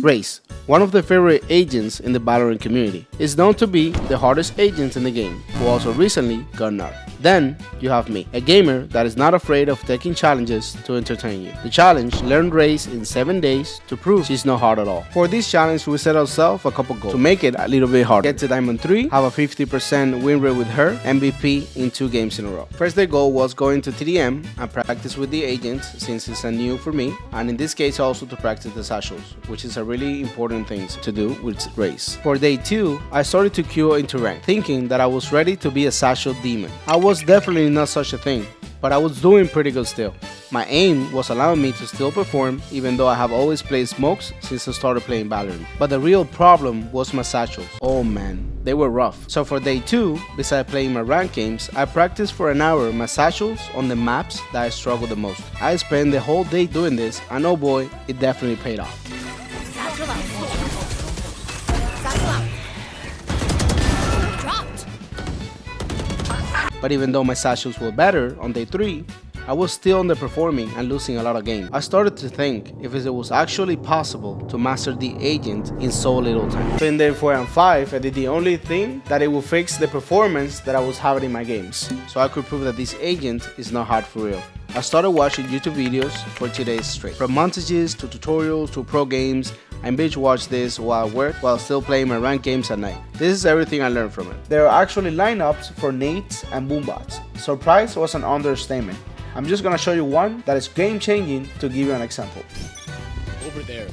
Raze, one of the favorite agents in the Valorant community, is known to be the hardest agent in the game, who also recently got nerfed. Then you have me, a gamer that is not afraid of taking challenges to entertain you. The challenge: learn Raze in 7 days to prove she's not hard at all. For this challenge, we set ourselves a couple goals to make it a little bit harder. Get to Diamond 3, have a 50% win rate with her, MVP in 2 games in a row. First, the goal was going to TDM and practice with the agents, since it's a new for me, and in this case also to practice the satchels, which is a really important thing to do with Raze. For day 2, I started to queue into rank, thinking that I was ready to be a satchel demon. I was definitely not such a thing, but I was doing pretty good still. My aim was allowing me to still perform, even though I have always played smokes since I started playing Valorant. But the real problem was my satchels. Oh man, they were rough. So for day 2, besides playing my rank games, I practiced for an hour my satchels on the maps that I struggled the most. I spent the whole day doing this, and oh boy, it definitely paid off. But even though my satchels were better on day 3, I was still underperforming and losing a lot of games. I started to think if it was actually possible to master the agent in so little time. So in day 4 and 5, I did the only thing that it would fix the performance that I was having in my games, so I could prove that this agent is not hard for real. I started watching YouTube videos for 2 days straight. From montages to tutorials to pro games, I binge watched this while I work while still playing my ranked games at night. This is everything I learned from it. There are actually lineups for nades and boombots. Surprise was an understatement. I'm just gonna show you one that is game changing to give you an example. Over there.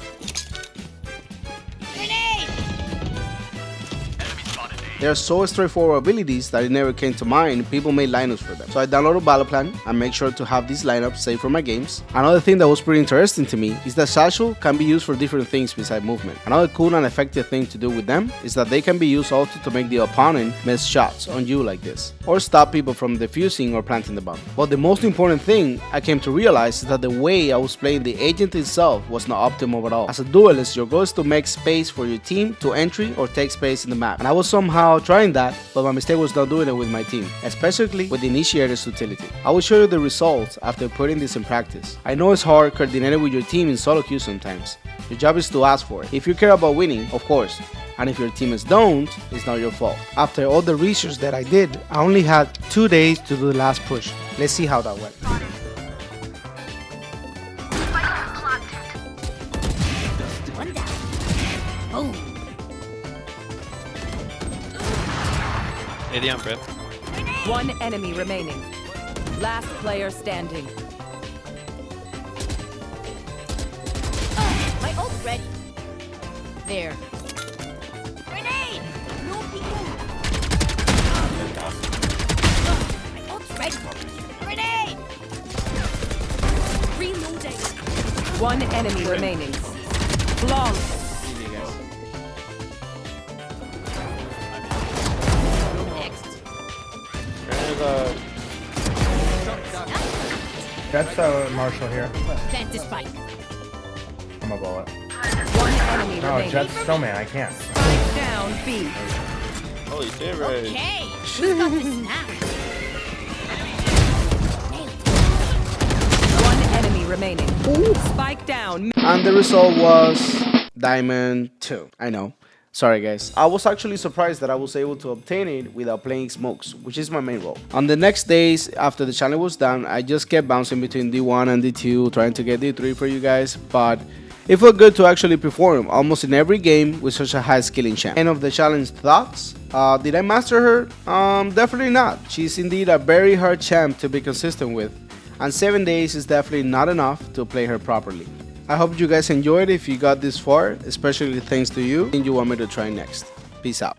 They are so straightforward abilities that it never came to mind people made lineups for them. So I downloaded Valorant and make sure to have these lineups saved for my games. Another thing that was pretty interesting to me is that satchel can be used for different things besides movement. Another cool and effective thing to do with them is that they can be used also to make the opponent miss shots on you like this, or stop people from defusing or planting the bomb. But the most important thing I came to realize is that the way I was playing the agent itself was not optimal at all. As a duelist, your goal is to make space for your team to entry or take space in the map, and I was somehow trying that, but my mistake was not doing it with my team, especially with the initiator's utility. I will show you the results after putting this in practice. I know it's hard coordinating with your team in solo queue sometimes. Your job is to ask for it. If you care about winning, of course, and if your teammates don't, it's not your fault. After all the research that I did, I only had 2 days to do the last push. Let's see how that went. One down. Boom. ADM, bro. One enemy remaining. Last player standing. My ult's ready. There. Grenade! No people. My ult's ready. Grenade! Reloading. One enemy remaining. Flawless. That's Marshall here. Plant the spike. I'm a bullet. One enemy No, remaining. Jet's snowman, I can't. Spike down B. Holy shit, Raze. Okay, who's got this now? One enemy remaining. Spike down. And the result was Diamond 2. I know. Sorry guys, I was actually surprised that I was able to obtain it without playing smokes, which is my main role. On the next days after the challenge was done, I just kept bouncing between D1 and D2, trying to get D3 for you guys, but it felt good to actually perform almost in every game with such a high skilling champ. End of the challenge thoughts? Did I master her? Definitely not. She's indeed a very hard champ to be consistent with, and 7 days is definitely not enough to play her properly. I hope you guys enjoyed if you got this far, especially thanks to you, and you want me to try next. Peace out.